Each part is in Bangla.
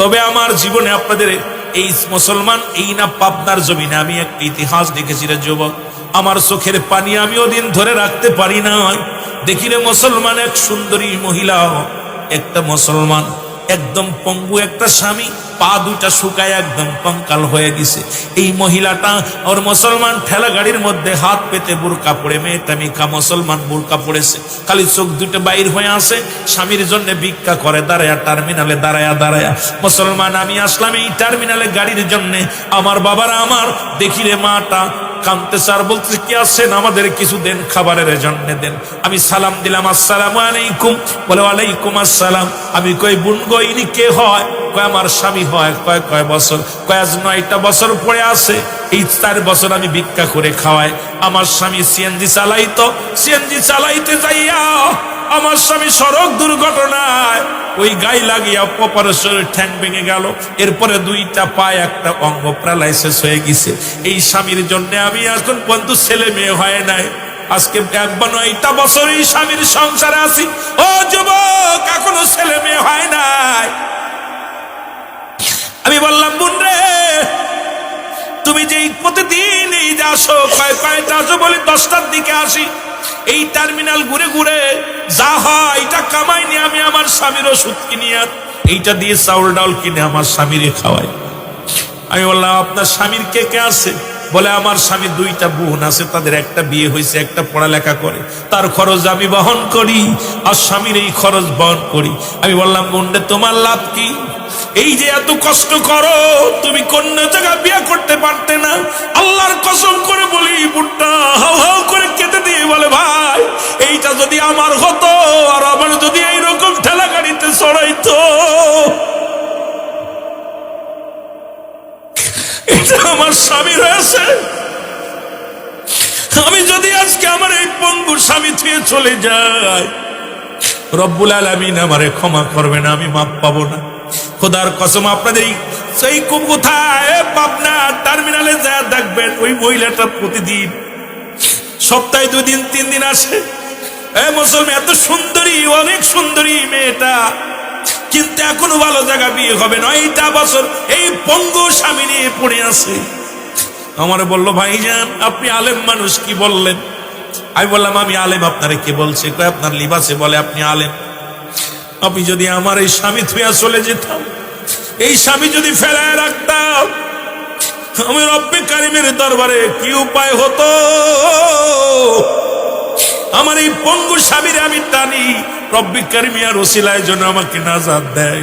তবে আমার জীবনে আপনাদের এই মুসলমান এই না পাবনার জমিনে আমি একটা ইতিহাস দেখেছি রে যুবক, আমার চোখের পানি আমি ওদিন ধরে রাখতে পারি না। দেখি রে মুসলমান এক সুন্দরী মহিলা, একটা মুসলমান একদম পঙ্গু একটা স্বামী, পা দুটা শুকায় একদম কঙ্কাল হয়ে গেছে। এই মহিলাটা ওর মুসলমান ঠেলা গাড়ির মধ্যে হাত পেতে বুরকা পড়ে, মেয়েটা মিকা মুসলমান বুরকা পড়েছে, খালি চোখ দুটো বাইর হয়ে আসে, স্বামীর জন্য ভিক্ষা করে দাঁড়ায়া, টার্মিনালে দাঁড়ায়া। মুসলমান আমি আসলাম এই টার্মিনালে গাড়ির জন্য, আমার বাবারা আমার দেখি রে মাটা কানতে স্যার বলতে কি আছেন, আমাদের কিছু দেন, খাবারের জন্য দেন। আমি সালাম দিলাম, আসসালামু আলাইকুম। বলে ওয়ালাইকুম আসসালাম। আমি কই বোন গো ইনি কে হয়? কয় আমার স্বামী হয়। কয় বছর? কয় আজ 9টা বছর পরে আছে, এই 4 বছর আমি ভিক্ষা করে খাওয়াই। আমার স্বামী সিএনজি চালাইতো, সিএনজি চালাইতে যাইয়া আমার স্বামী সড়ক দুর্ঘটনায় ওই গায়ে লাগিয়া অপারেশনের ঠ্যাং ভেঙে গেল। এরপরে 2টা পায়ে একটা অঙ্গ প্যারালাইসিস হয়ে গেছে। এই স্বামীর জন্য আমি এখন পর্যন্ত ছেলে মেয়ে হয় নাই। আজকে 9টা বছর এই স্বামীর সংসারে আছি। ও যুবক, এখনো ছেলে মেয়ে হয় নাই। আমি বললাম বোন রে, তুমি যে প্রতিদিন এই যে আসো, কয়টা আসো? বলি 10টার দিকে আসি। এই টার্মিনাল ঘুরে ঘুরে যা হয় এটা কামাই নিয়ে আমি আমার স্বামীর ওষুধ কিনি, আর এইটা দিয়ে চাউল ডাউল কিনে আমার স্বামীরে খাওয়াই। আমি বললাম আপনার স্বামীর কে কে আছে? বলে আমার স্বামীর 2টা বোন আছে, তাদের একটা বিয়ে হয়েছে, একটা পড়ালেখা করে, তার খরচ আমি বহন করি, আর স্বামীর এই খরচ বহন করি। আমি বললাম বোন রে, তোমার লাভ কি? এই যে এত কষ্ট করো, তুমি কোন জায়গা বিয়ে করতে পারতে না? আল্লাহর কসম করে বলি, বুটটা হাউ হাউ করে কেটে দিয়ে বলে ভাই, এইটা যদি আমার হতো, আর আমার যদি এইরকম ঠেলা গাড়িতে চড়াইতো, এটা আমার স্বামী রয়েছে, আমি যদি আজকে আমার এই পঙ্গু স্বামী থুয়ে চলে যাই, রব্বুল আলামিন আমারে ক্ষমা করবে না, আমি মাপ পাবো না। খোদার কসম আপনাদের সেই কোথায় পাবনা টার্মিনালে যা দেখবেন, ওই মহিলাটা প্রতিদিন সপ্তাহে 2 দিন 3 দিন আসে। মুসলমান এত সুন্দরী, অনেক সুন্দরী মেয়েটা, কিন্তু এখনো ভালো জায়গা বিয়ে হবে 9টা বছর এই পঙ্গু স্বামী নিয়ে পড়ে আছে। আমার বললো ভাইজান আপনি আলেম মানুষ, কি বললেন? আমি বললাম আমি আলেম, আপনারে কে বলছে? কয় আপনার লিবাসে বলে আপনি আলেম। আমি যদি আমার এই স্বামী থুয়া চলে যেতাম, এই স্বামী যদি ফেলায় রাখতাম, আমি রব্বে কারিমের দরবারে কি উপায় হতো? আমার এই পঙ্গু স্বামীর আমি টানি, রব্বে কারিমিয়ার ওসিলায় যেন আমাকে নাজাত দেয়,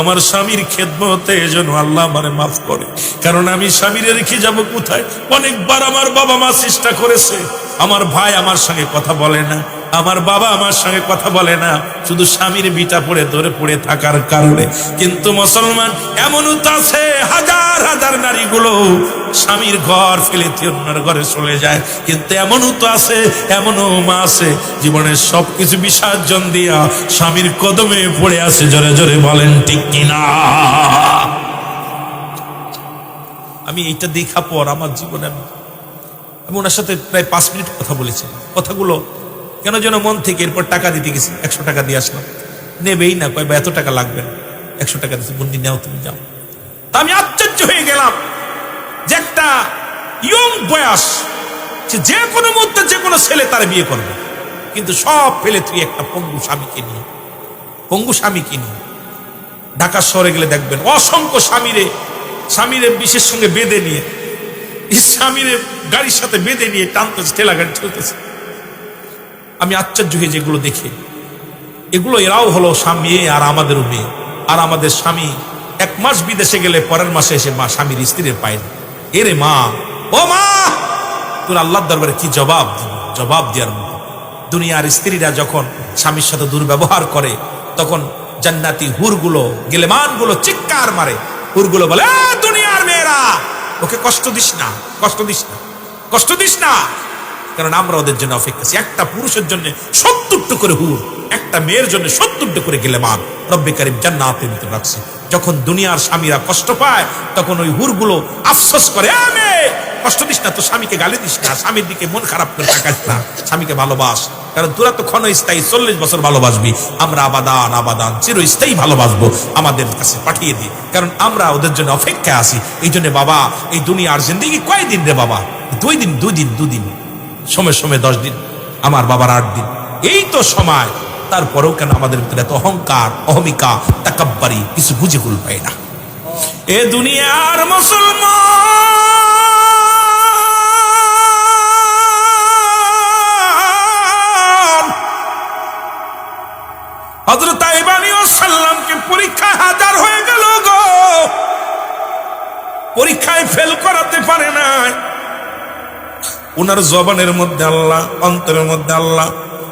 আমার স্বামীর খেদমতে যেন আল্লাহ আমারে মাফ করে। কারণ আমি স্বামীরে রেখে যাব কোথায়? অনেকবার আমার বাবা মা চেষ্টা করেছে, আমার ভাই আমার সঙ্গে কথা বলে না, আমার বাবা আমার সঙ্গে কথা বলে না, শুধু স্বামীর বিটা পড়ে ধরে পড়ে থাকার কারণে। কিন্তু মুসলমান এমনও তো আছে, হাজার হাজার নারীগুলো স্বামীর ঘর ফেলে অন্যের ঘরে চলে যায়, কিন্তু এমনও তো আছে, এমনও মা আছে জীবনের সবকিছু বিসর্জন দিয়া স্বামীর কদমে পড়ে আছে। জোরে জোরে বলেন ঠিক কিনা? আমি এইটা দেখা পর আমার জীবনে আমি ওনার সাথে প্রায় 5 মিনিট কথা বলেছি। কথাগুলো কেন যেন মন থেকে। এরপর টাকা দিতে গেছি, 100 টাকা দিয়ে আসলাম। নেবেই না, কয় বা এত টাকা লাগবে না, 100 টাকা দিচ্ছি, বন্দি নেও তুমি যাও। তা আমি আশ্চর্য হয়ে গেলাম যে একটা ইয়ং বয়স, যে কোনো মুহূর্তে যে কোনো ছেলে তার বিয়ে করবে, কিন্তু সব ফেলে তুই একটা পঙ্গু স্বামীকে নিয়ে ঢাকা শহরে গেলে দেখবেন অসংখ্য স্বামীরে বিশেষ সঙ্গে বেঁধে নিয়ে, স্বামীরে গাড়ির সাথে বেঁধে নিয়ে টানতেছে, ঠেলা গাড়ি চলতেছে। আমি আশ্চর্য হয়ে যেগুলো দেখে, এগুলো এরাও হলো স্বামী আর আমাদেরও মেয়ে। আর আমাদের স্বামী 1 মাস বিদেশে গেলে পরের মাসে এসে মা স্বামীর স্ত্রীর পায় না। এরে মা, ও মা, তোর আল্লাহর দরবারে কি জবাব দিব? জবাব দেওয়ার মতো। দুনিয়ার স্ত্রীরা যখন স্বামীর সাথে দুর্ব্যবহার করে, তখন জান্নাতি হুরগুলো, গেলেমানগুলো চিৎকার মারে। হুরগুলো বলে, দুনিয়ার মেয়েরা ওকে কষ্ট দিস না, কষ্ট দিস না, কষ্ট দিস না, কারণ আমরা ওদের জন্য অপেক্ষা আছি। একটা পুরুষের জন্য 70টা করে হুর, একটা মেয়ের জন্য 70টা করে গেলেমান রব্বে কারিম জান্নাতের ভিতরে রাখছে। যখন দুনিয়ার স্বামীরা কষ্ট পায়, তখন ওই হুরগুলো আফসোস করে, মেয়ে কষ্ট দিস না, তো স্বামীকে গালি দিস না, স্বামীর দিকে মন খারাপ করে তাকাস না, স্বামীকে ভালোবাস, কারণ তোরা তো ক্ষণস্থায়ী 40 বছর ভালোবাসবি, আমরা আবাদান আবাদান চিরস্থায়ী ভালোবাসবো, আমাদের কাছে পাঠিয়ে দিই, কারণ আমরা ওদের জন্য অপেক্ষায় আছি। এই জন্য বাবা, এই দুনিয়ার জিন্দেগি কয়দিন রে বাবা? 2 দিন, 2 দিন, 2 দিন, সময় সময় 10 দিন, আমার বাবার 8 দিন, এই তো সময়। তারপরেও কেন আমাদের ভিতরে এত অহংকার, অহমিকা, তাকাব্বারি, কিছু বুঝে কুল পাই না। এ দুনিয়ার মুসলমান হযরত আইয়ুব আলাইহিস সালামকে পরীক্ষায় হাজার হয়ে গেল গো, পরীক্ষায় ফেল করাতে পারে না। উনার জবানের মধ্যে আল্লাহ, অন্তরের মধ্যে আল্লাহ,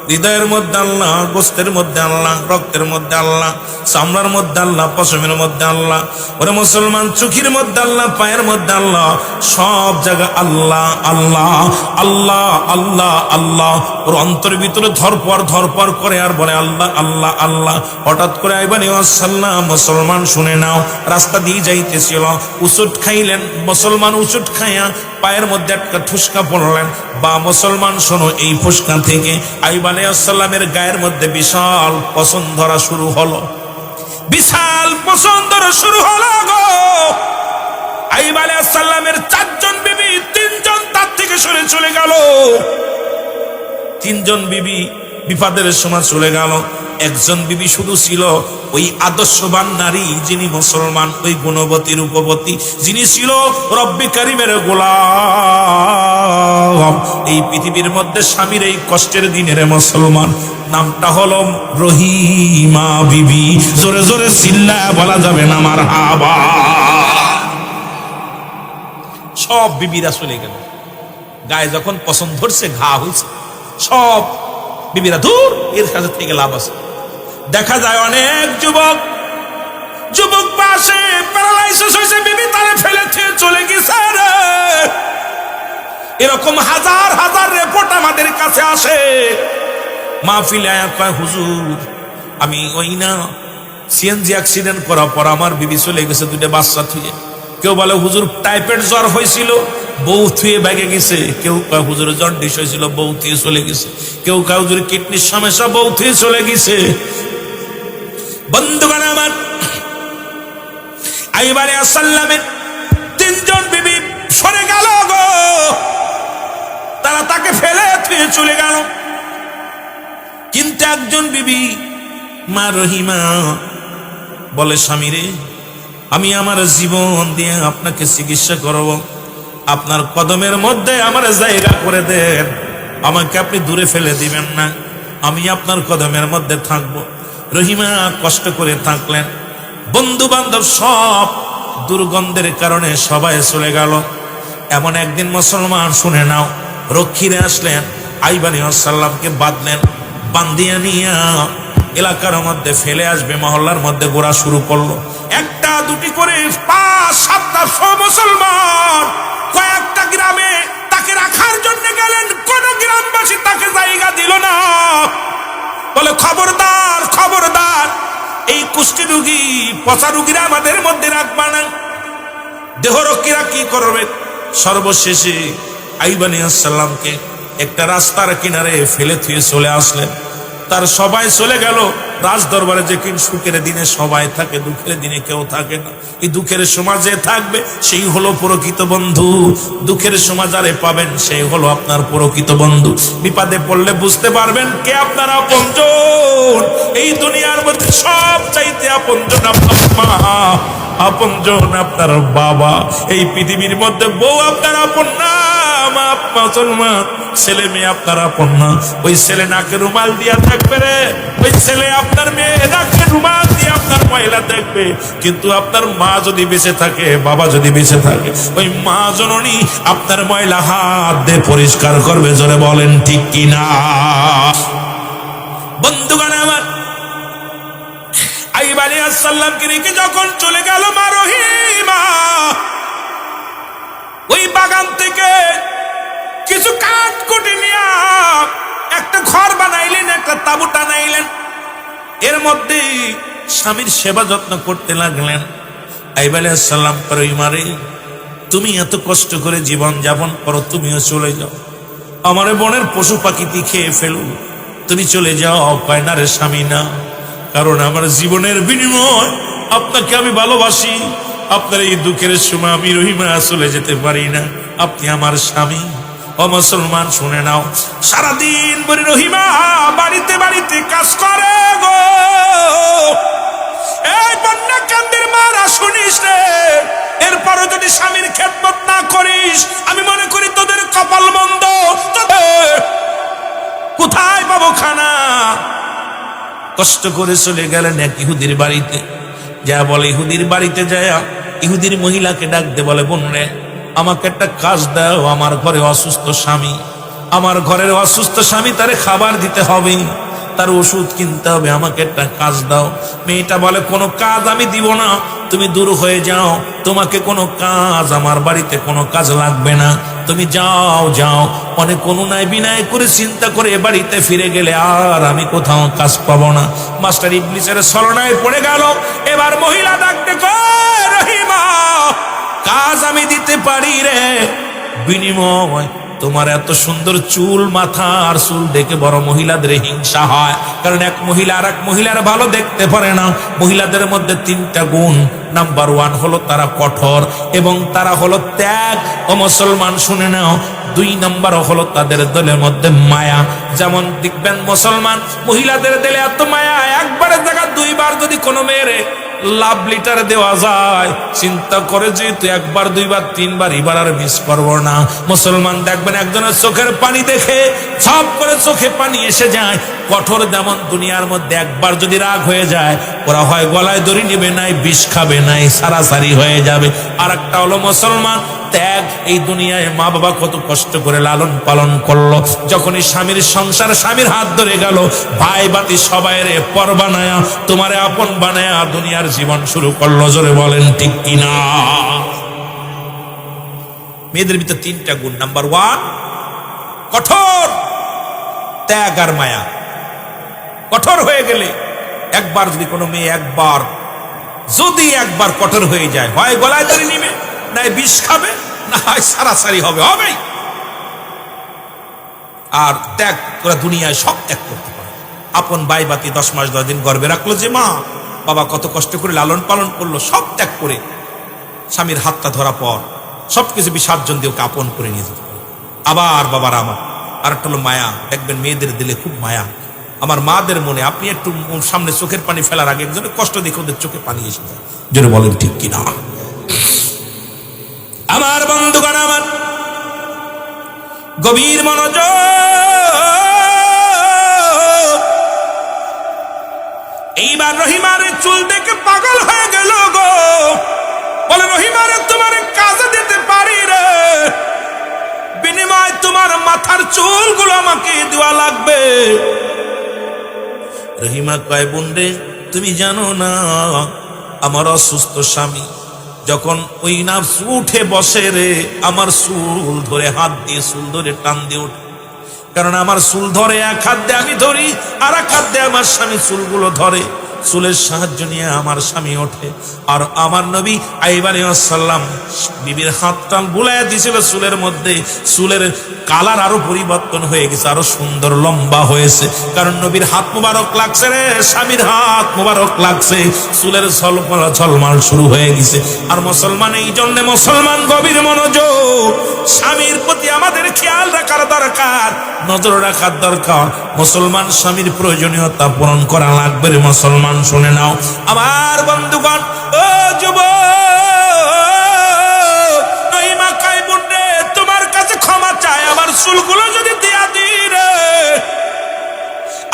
হৃদয়ের মধ্যে আল্লাহ, গোস্তের মধ্যে আল্লাহ, রক্তের মধ্যে আল্লাহ, চামড়ার মধ্যে আল্লাহ, পশমের মধ্যে আল্লাহ, ওরে মুসলমান চোখের মধ্যে আল্লাহ, পায়ের মধ্যে আল্লাহ, সব জায়গা আল্লাহ আল্লাহ আল্লাহ আল্লাহ আল্লাহ। ওর অন্তরের ভিতরে ধরপর করে আর বলে আল্লাহ আল্লাহ আল্লাহ। হঠাৎ করে আইয়ুব আলাইহিস সালাম, মুসলমান শুনে নাও, রাস্তা দিয়ে যাইতেছিল, উচুট খাইলেন মুসলমান, উচুট খাইয়া পায়ের মধ্যে একটা ঠুসকা পড়লেন। বা মুসলমান শোনো, এই ফুসকা থেকে আইয়ুব আলাইহিস সালামের গায়ের মধ্যে বিশাল পছন ধরা শুরু হলো, বিশাল পছন ধরা শুরু হলো গো। আইয়ুব আলাইহিস সালামের 4 জন বিবি, 3 জন তার থেকে সরে চলে গেল, 3 জন বিবি বিপদের সময় চলে গেল। একজন বিবি শুধু ছিল, ওই আদর্শবান নারী, যিনি মুসলমান, ওই গুণবতী রূপবতী, যিনি ছিল রব্বে কারিমের গোলাম। এই পৃথিবীর মধ্যে স্বামীর এই কষ্টের দিনের মুসলমান, নামটা হলো রহিমা বিবি। জোরে জোরে চিল্লায়া বলা যাবে না মারহাবা। সব বিবিরা চলে গেল, গায়ে যখন পছন্দ ধরছে, ঘা হয়েছে, সব বিবিরা দূর, এর কাছে থেকে লাভ আছে। দেখা যায় অনেক যুবক পাশে প্যারালাইসিস হয়েছে, বিবি তারে ফেলে দিয়ে চলে গেছে রে। এরকম হাজার হাজার রিপোর্ট আমাদের কাছে আসে। মাহফিলে কয়, হুজুর আমি ওই না সিএনজি অ্যাক্সিডেন্ট করার পর আমার বিবি চলে গেছে 2টা বাচ্চা থুয়ে। কেউ বলে হুজুর টাইফয়েড জ্বর হয়েছিল, বউ থুয়ে ব্যাগে গেছে। কেউ কয় হুজুর জন্ডিস হয়েছিল, বউ থুয়ে চলে গেছে। কেউ কয় হুজুর কিডনির সমস্যা, বউ থুয়ে চলে গেছে। বন্ধুগণ আমার, আইয়ুব আলাইহিস সালামের 3 জন বিবি সরে গেল গো, তারা তাকে ফেলে থুয়ে চলে গেল। কিন্তু একজন বিবি, মা রহিমা, বলে স্বামী রে, আমি আমার জীবন দিয়ে আপনাকে চিকিৎসা করব, আপনার কদমের মধ্যে আমার জায়গা করে দেন, আমাকে আপনি দূরে ফেলে দিবেন না, আমি আপনার কদমের মধ্যে থাকবো। রহিমা কষ্ট করে থাকলেন। বন্ধু বান্ধব সব দুর্গন্ধের কারণে সবাই চলে গেল। এমন একদিন মুসলমান, শুনে নাও, রক্ষীরা আসলেন, আইয়ুব আলাইহিস সালামকে বাঁধলেন, বান্ধিয়া নিয়া এলাকার মধ্যে ফেলে আসবে, মহল্লার মধ্যে ঘোরা শুরু করলো। 1টা 2টি করে 5-7টা মুসলমান কয়েকটা গ্রামে তাকে রাখার জন্য গেলেন। কোন গ্রামবাসী তাকে জায়গা দিল না। বলে খবরদার খবরদার, এই কুষ্টি রোগী, পচা রোগীরা আমাদের মধ্যে রাখবা না। দেহরক্ষীরা কি করবে? সর্বশেষে আইয়ুব আলাইহিস সালামকে একটা রাস্তার কিনারে ফেলে থুয়ে চলে আসলেন। তার সবাই চলে গেল। রাজ দরবারে যে কিন সুখের দিনে সবাই থাকে, দুঃখের দিনে কেউ থাকে না। এই দুঃখের সমাজে থাকবে, সেই হলো প্রকৃত বন্ধু। দুঃখের সমাজে পাবেন, সেই হলো আপনার প্রকৃত বন্ধু। বিপদে পড়লে বুঝতে পারবেন কে আপনার আপনজন। এই দুনিয়ার মধ্যে সব চাইতে আপনজন আপনার মা, আপনজন আপনার বাবা। এই পৃথিবীর মধ্যে বউ আপনার আপন না, মা মুসলমান, ছেলে মেয়ে আপনার আপন না। ওই ছেলে নাকে রুমাল দিয়া থাকবে রে, ওই ছেলে আপনার মেয়ে নাকে রুমাল দিয়ে আপনার মহিলা দেখবে। কিন্তু আপনার মা যদি বেঁচে থাকে, বাবা যদি বেঁচে থাকে, ওই মা জননী আপনার মহিলা হাত দিয়ে পরিষ্কার করবে। জোরে বলেন ঠিক কিনা? বন্ধুগণ আমার, আইয়ুব আলাইহিস সালামকে রেখে যখন চলে গেল মা রহিমা, ওই বাগান থেকে কিছু কাঠ কুটে নিয়ে একটা ঘর বানাইলেন, একটা তাঁবু টানাইলেন। এর মধ্যে স্বামীর সেবা যত্ন করতে লাগলেন। আইয়ুব আলাইহিস সালাম, রহিমা রে, তুমি এত কষ্ট করে জীবন যাপন করো, তুমিও চলে যাও, আমার বনের পশু পাখিটি খেয়ে ফেলো, তুমি চলে যাও। কয় না রে স্বামী না, কারণ আমার জীবনের বিনিময় আপনাকে আমি ভালোবাসি, আপনার এই দুঃখের সময় আমি রহিমা চলে যেতে পারি না, আপনি আমার স্বামী। ও মুসলমান শুনে নাও, সারাদিন বলি রহিমা বাড়িতে বাড়িতে কাজ করে গো, এই বন্যা কান্দের মারা শুনিস রে, এরপরও যদি স্বামীর খেদমত না করিস, আমি মনে করি তোদের কপাল মন্দ, কোথায় পাবো খানা। কষ্ট করে চলে গেলেন এক ইহুদির বাড়িতে, যা বলে ইহুদির বাড়িতে যায় ইহুদির মহিলাকে ডাক দে, বলে বোন রে আমাকে একটা কাজ দাও, আমার ঘরে অসুস্থ স্বামী, আমার ঘরের অসুস্থ স্বামী, তারে খাবার দিতে হবে, তার ওষুধ কিনতে হবে, আমাকে একটা কাজ দাও। মেয়েটা বলে কোনো কাজ আমি দিব না, তুমি দূর হয়ে যাও, তোমাকে কোনো কাজ, আমার বাড়িতে কোনো কাজ লাগবে না, তুমি যাও যাও। অনেক অনুনয় বিনয় করে চিন্তা করে বাড়িতে ফিরে গেলে আর আমি কোথাও কাজ পাবো না। মাস্টার ইবলিসের ছলনায় পড়ে গেল। এবার মহিলা ডাকতে কয় রহিমা কাজ আমি দিতে পারি রে, বিনিময় তোমার এত সুন্দর চুল, মাথা আর চুল দেখে বড় মহিলাদের হিংসা হয়, কারণ এক মহিলা আর এক মহিলার ভালো দেখতে পারে না। মহিলাদের মধ্যে 3টা গুণ, নাম্বার 1 হলো তারা কঠোর এবং তারা হলো ত্যাগ। ও মুসলমান শুনে নাও, 2 নাম্বার হলো তাদের দলের মধ্যে মায়া। যেমন দেখবেন মুসলমান মহিলাদের দিলে এত মায়া, একবারের জায়গা 2বার যদি কোনো মেয়েরে লাভ লিটার দেওয়া যায়, চিন্তা করে যেহেতু 1বার 2বার 3বার এবার আর মিস করবো না। মুসলমান দেখবেন একজনের চোখের পানি দেখে সব করে চোখে পানি এসে যায়। কঠোর যেমন দুনিয়ার মধ্যে একবার যদি রাগ হয়ে যায়, ওরা হয় গলায় দড়ি নেবে নাই, বিষ খাবে নাই, সারাসারি হয়ে যাবে। আর একটা হলো মুসলমান ত্যাগ। এই দুনিয়ায় মা বাবা কত কষ্ট করে লালন পালন করলো, যখনই স্বামীর সংসার স্বামীর হাত ধরে গেল, ভাই বাতি সবাই রে পর বানায়া, তোমারে আপন বানায়া দুনিয়ার জীবন শুরু করলো। জোরে বলেন ঠিক কিনা? মেয়েদের ভিতরে 3টা গুণ, নাম্বার 1 কঠোর, ত্যাগ আর মায়া। কঠোর হয়ে গেলে একবার যদি কোনো মেয়ে যদি একবার কঠোর হয়ে যায়, হয় গলায় দড়ি নিবে, না বিষ খাবে, না হয় সারাসারি হবে। আর ত্যাগ, তোরা দুনিয়ায় সব ত্যাগ করতে পারে। আপন ভাই বাতি 10 মাস 10 দিন গর্বে রাখলো, যে মা বাবা কত কষ্ট করে লালন পালন করলো, সব ত্যাগ করে স্বামীর হাতটা ধরা পর সবকিছু বিসর্জন দিয়ে ওকে আপন করে নিয়ে যেতে পারে। আবার বাবার আমার আর একটা হলো মায়া। দেখবেন মেয়েদের দিলে খুব মায়া। আমার মাদের মনে আপনি একটু সামনে চোখের পানি ফেলার আগে একজনের কষ্ট দেখে ওদের চোখে পানি এসে যায়। জোরে বলেন ঠিক কিনা? আমার বন্ধুগণ, আমার গভীর মনোযোগ, এইবার রহিমার চুল দেখে পাগল হয়ে গেল গো। বলে রহিমারে তোমার কাজে দিতে পারি রে, বিনিময় তোমার মাথার চুলগুলো আমাকে দেওয়া লাগবে। রহিমা কয় বোন রে তুমি জানো না, আমার অসুস্থ স্বামী যখন ওই না উঠে বসে রে, আমার চুল ধরে হাত দিয়ে চুল ধরে টান দিয়ে ওঠে, কারণ আমার চুল ধরে এক হাত দিয়ে আমি ধরি, আর এক হাত দিয়ে আমার স্বামী চুলগুলো ধরে। চুলের সাহায্য নিয়ে আমার স্বামী ওঠে। আর আমার নবী আইয়ুব আলাইহিস সালাম বিবির হাতটা বুলাইয়া দিয়েছিল চুলের মধ্যে, চুলের কালার আরো পরিবর্তন হয়ে গেছে, আরো সুন্দর লম্বা হয়েছে, কারণ নবীর হাত মুবারক লাগছে রে, স্বামীর হাত মুবারক লাগছে, চুলের ঝলমাল শুরু হয়ে গেছে। আর মুসলমান, এই জন্য মুসলমান গভীর মনোযোগ, স্বামীর প্রতি আমাদের খেয়াল রাখার দরকার, নজর রাখার দরকার। মুসলমান স্বামীর প্রয়োজনীয়তা পূরণ করা লাগবে রে মুসলমান। শুনে নাও আমার বন্ধুগণ, ও যুবক, রহিমা কয় বোন রে তোমার কাছে ক্ষমা চাই, আমার চুলগুলো যদি দিয়া দিই রে,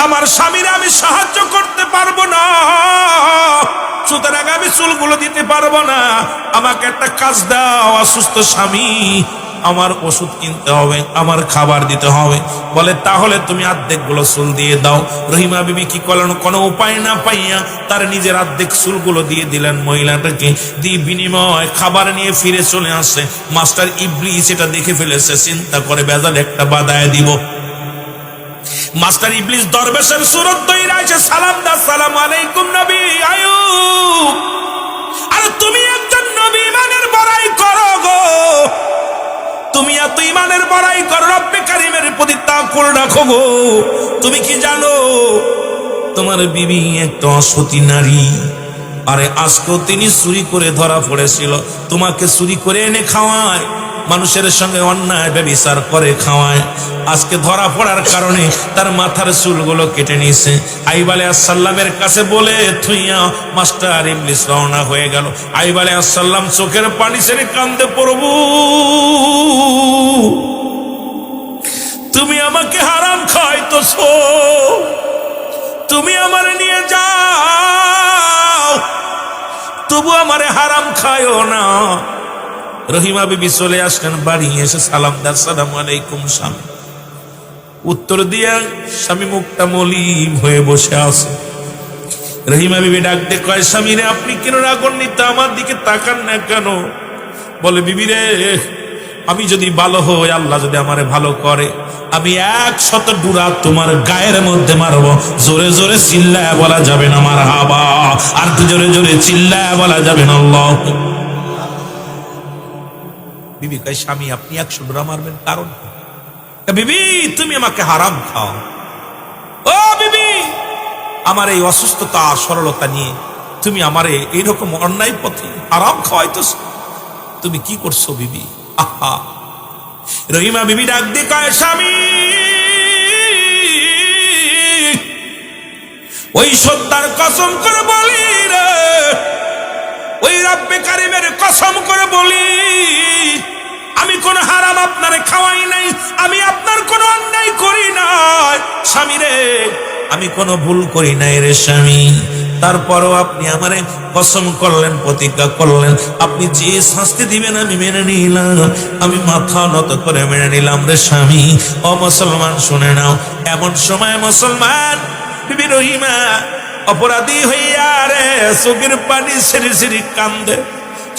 আমার স্বামীর আমি সাহায্য করতে পারবো না, সুতরাং আমি চুলগুলো দিতে পারবো না, আমাকে একটা কাজ দাও, অসুস্থ স্বামী, আমার ওষুধ কিনতে হবে, আমার খাবার দিতে হবে। বলে তাহলে তুমি অর্ধেক গুলো চুল দিয়ে দাও। রহিমা বিবি কি করলেন, কোনো উপায় না পাইয়া তার নিজের অর্ধেক চুলগুলো দিয়ে দিলেন মহিলাটাকে, দিয়ে বিনিময় খাবার নিয়ে ফিরে চলে আসে। মাস্টার ইবলিস এটা দেখে ফেলেছে, চিন্তা করে বেজাল একটা বাদায় দিব। মাস্টার ইবলিস দরবেশের সুরত তৈরি আছে, সালাম দা, সালাম আলাইকুম নবী আইয়ুব, আরে তুমি একজন নবী, ইমানের বড়াই করো গো, এত ইমানের বড়াই কর, রব্বে কারিমের প্রতি তাওয়াক্কুল রাখো গো। তুমি কি জানো তোমার বিবি একটা অসতী নারী, আরে আজকেও তিনি চুরি করে ধরা পড়েছিল, তোমাকে চুরি করে এনে খাওয়ায়, মানুষের সঙ্গে অন্যায় ব্যভিচার করে খাওয়ায়। আজকে ধরা পড়ার কারণে তার মাথার চুলগুলো কেটে নিয়েছে। আইয়ুব আলাইহিস সালামের কাছে বলে থুইয়া মাস্টার ইবলিস রওনা হয়ে গেল। আইয়ুব আলাইহিস সালাম চোখের পানি ছেড়ে কান্দে, প্রভু তুমি আমাকে হারাম খাওয়াইতেছো, তুমি আমার নিয়ে যাও, তবু আমারে হারাম খায়ও না। রহিমা বিবি চলে আসলেন বাড়ি, এসে সালাম দার, সালাম আলাইকুম স্বামী। উত্তর দিয়া স্বামী মুখটা মলিন হয়ে বসে আছে। রহিমা বিবি ডাক দিয়ে কয়, স্বামী রে আপনি কেন রাগান্বিত, আমার দিকে তাকান না কেন? বলে, বিবি রে আমি যদি ভালো হই, আল্লাহ যদি আমারে ভালো করে, আমি 100 ডুরা তোমার গায়ের মধ্যে মারব। জোরে জোরে চিল্লায় বলা যাবে না মারহাবা, আর জোরে জোরে চিল্লায় বলা যাবে না আল্লাহ। বিবি কয়, স্বামী আপনি 100 ডুরা মারবেন কারণ? বিবি তুমি আমাকে হারাম খাও। ও বিবি, আমার এই অসুস্থতা সরলতা নিয়ে তুমি আমারে এইরকম অন্যায় পথে হারাম খাওয়াইতেছ, তুমি কি করছো বিবি? আহা। রহিমা বিবি ডাক দিয়ে কয়, স্বামী ওই সত্তার কসম করে বলি রে, ওই রব্বে কারিমের কসম করে বলি, আমি কোন হারাম আপনারে খাওয়াই নাই, আমি আপনার কোন অন্যায় করি নাই স্বামী রে, আমি কোন ভুল করি নাই রে স্বামী। তারপরও আপনি আমারে কসম করলেন, প্রতিজ্ঞা করলেন, আপনি যে শাস্তি দিবেন আমি মেনে নিলাম, আমি মাথা নত করে মেনে নিলাম রে স্বামী। ও মুসলমান শুনে নাও, এমন সময় মুসলমান বিবি রহিমা অপরাধী হইয়া রে চোখের পানি ছেড়ে ছেড়ে কান্দে।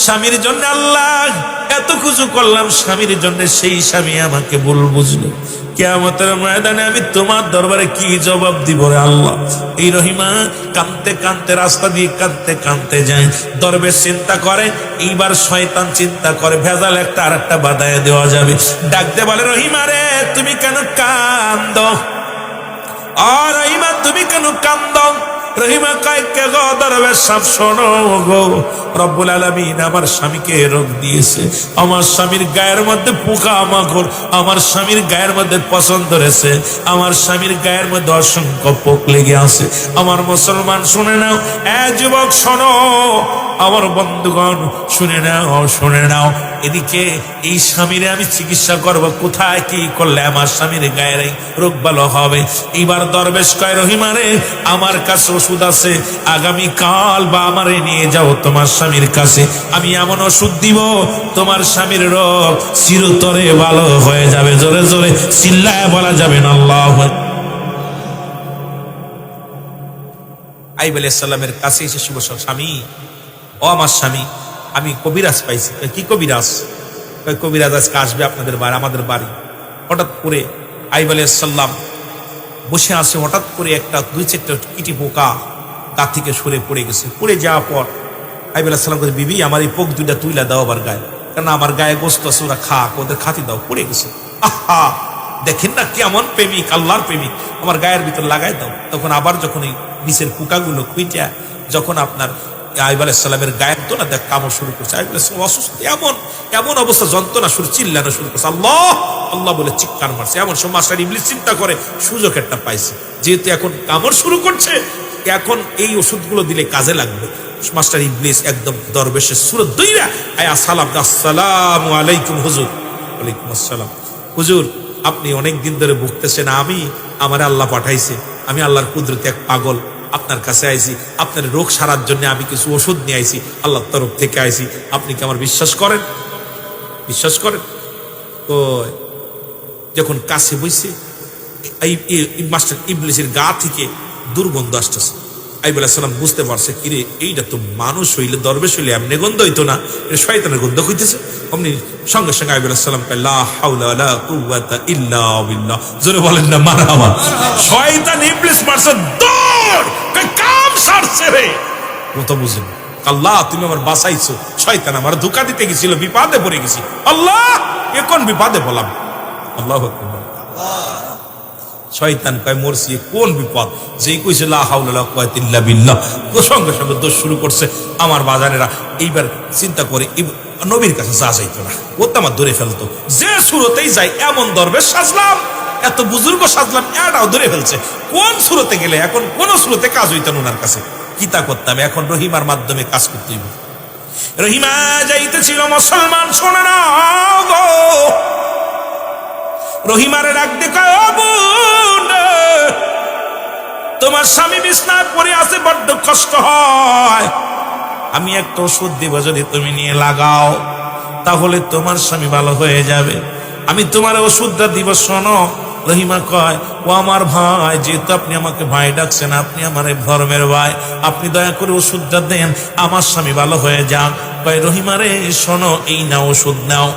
স্বামীর জন্য আল্লাহ এত কিছু করলাম, স্বামীর জন্য সেই স্বামী আমাকে ভুল বুঝলো, কিয়ামতের ময়দানে আমি তোমার দরবারে কি জবাব দিব রে আল্লাহ। এই রহিমা কাঁদতে কাঁদতে রাস্তা দিয়ে কাঁদতে কাঁদতে যায়। দরবেশ চিন্তা করে, এইবার শয়তান চিন্তা করে ভেজাল একটা আর একটা বাধায় দেওয়া যাবে। ডাকতে বলে, রহিমা রে তুমি কেন কান্দো? আর রহিমা তুমি কেন কান্দো? রহিমা কয়, কে গো দরবেশ সাহেব শোনো গো, রব্বুল আলামিন আমার স্বামীকে রোগ দিয়েছে, আমার স্বামীর গায়ের মধ্যে পোকা মাকড়, আমার স্বামীর গায়ের মধ্যে পছন্দ ধরেছে, আমার স্বামীর গায়ের মধ্যে অসংখ্য পোক লেগে আছে। আমার মুসলমান শুনে নাও, যুবক শোনো, আমার বন্ধুগণ শুনে নাও, শুনে নাও, এদিকে এই স্বামীরে আমি চিকিৎসা করব, কোথায় কি করলে আমার স্বামীর গায়ের রোগ ভালো হবে? এইবার দরবেশ কয়, রহিমারে আমার কাছে ওষুধ আছে, আগামী কাল বা আমারে নিয়ে যাও তোমার স্বামীর কাছে, আমি এমন ওষুধ দিব তোমার স্বামীর রোগ চিরতরে ভালো হয়ে যাবে। জোরে জোরে চিল্লায় বলা যাবে না আল্লাহু আকবার। আইয়ুব আলাইহিস সালামের কাছে এসে শুভ, স্বামী ও আমার স্বামী, আমি কবিরাজ পাইছি। কি কবিরাজ? কবিরাজ আজকে আসবে আপনাদের বাড়ি, আমাদের বাড়ি। হঠাৎ করে আইয়ুব আলাইহিস সালাম বসে আছে, হঠাৎ করে একটা 2-4টা কিটি পোকা গা থেকে সরে পড়ে গেছে। পড়ে যাওয়ার পর আইয়ুব আলাইহিস সালাম বলে, বিবি আমার এই পোক 2টা তুইলা দাও আবার গায়ে, কারণ আমার গায়ে গোস্ত আছে, ওরা খাক, ওদের খাতি দাও, পড়ে গেছে। আহা, দেখেন না কেমন প্রেমিক, আল্লাহর প্রেমিক, আমার গায়ের ভিতর লাগাই দাও। তখন আবার যখন এই নিচের পোকাগুলো খুঁইটা যখন আপনার আইয়ুব আলাইহিস সালামের গায়ের তো না দেখ কামড় শুরু করছে, আইয়ুব আলাইহিস সালাম অসুস্থ, এমন এমন অবস্থা, যন্ত্রণা শুরু, চিল্লানো শুরু করছে, আল্লাহ আল্লাহ বলে চিৎকার মারছে। এমন সময় মাস্টার ইবলিস চিন্তা করে সুযোগ একটা পাইছে, যেহেতু এখন কামড় শুরু করছে, এখন এই ওষুধগুলো দিলে কাজে লাগবে। মাস্টার ইবলিস একদম দরবেশের সুরত দইরা আয়া সালাম, আসসালামু আলাইকুম হুজুর। ওয়ালাইকুম আসসালাম। হুজুর আপনি অনেক দিন ধরে ভুগতেছেন, আমি আমার আল্লাহ পাঠাইছে, আমি আল্লাহর কুদরতে এক পাগল, আপনার কাছে আইছি, আপনার রোগ সারার জন্য আমি কিছু ওষুধ নিয়ে আইছি, আল্লাহর তরফ থেকে আইছি, আপনি কি আমার বিশ্বাস করেন? বিশ্বাস করেন? তো যখন কাছে বইছে এই মাস্টার ইবলিসের গা থেকে দুর্গন্ধ আসতেছে। আইয়ুব আলাইহিস সালাম বুঝতে পারছে, কিরে এইটা তো মানুষ হইলে, দরবেশ হইলে এমনি গন্ধ হইতো না, এটা শয়তানের গন্ধ হইতেছে। অমনি সঙ্গে সঙ্গে আইয়ুব আলাইহিস সালাম কয়, লা হাওলা ওয়ালা কুওয়াতা ইল্লা বিল্লাহ। জোরে বলেন না মারহাবা। শয়তান ইবলিস মারছে দৌড়, কয় কাম সারছে রে, কথা বুঝেন। আল্লাহ তুমি আমার বাঁচাইছো, শয়তান আমার ধোঁকা দিতে গেছিল, বিপদে পড়ে গেছি, আল্লাহ এখন বিপদে বললাম। আল্লাহু আকবার। শয়তান কয় মরছি, কোন বিপদ? যেই কইছে লা হাওলা ওয়ালা কুওয়াতা ইল্লা বিল্লাহ, সঙ্গে সঙ্গে দোষ শুরু করছে। আমার বাজারেরা এইবার চিন্তা করে নবীর কাছে যা যাইতো না, ও তো আমার ধরে ফেলতো। যে সুরতেই যাই এমন দরবেশ সাজলাম, এত বুজুর্গ সাজলাম, এটাও ধরে ফেলছে। কোন সুরতে গেলে এখন কোন সুরতে কাজ হইতো না ওনার কাছে, কিতা করতাম? এখন রহিমার মাধ্যমে কাজ করতে হইব। রহিমা যাইতেছিল, মুসলমান শোনে না গো, রহিমারে ডাক দেখো, তোমার স্বামী বিছনায় পড়ে আছে, বড্ড কষ্ট হয়, আমি একটা ওষুধ দিব, যদি তুমি নিয়ে লাগাও তাহলে তোমার স্বামী ভালো হয়ে যাবে, আমি তোমার ওষুধটা দিব, শোনো। রহিমা কয়, ও আমার ভাই, যেহেতু আপনি আমাকে ভাই ডাকছেন, আপনি আমার ধর্মের ভাই, আপনি দয়া করে ওষুধটা দেন, আমার স্বামী ভালো হয়ে যান। কয়, রহিমা রে শোনো, এই নাও ওষুধ নাও।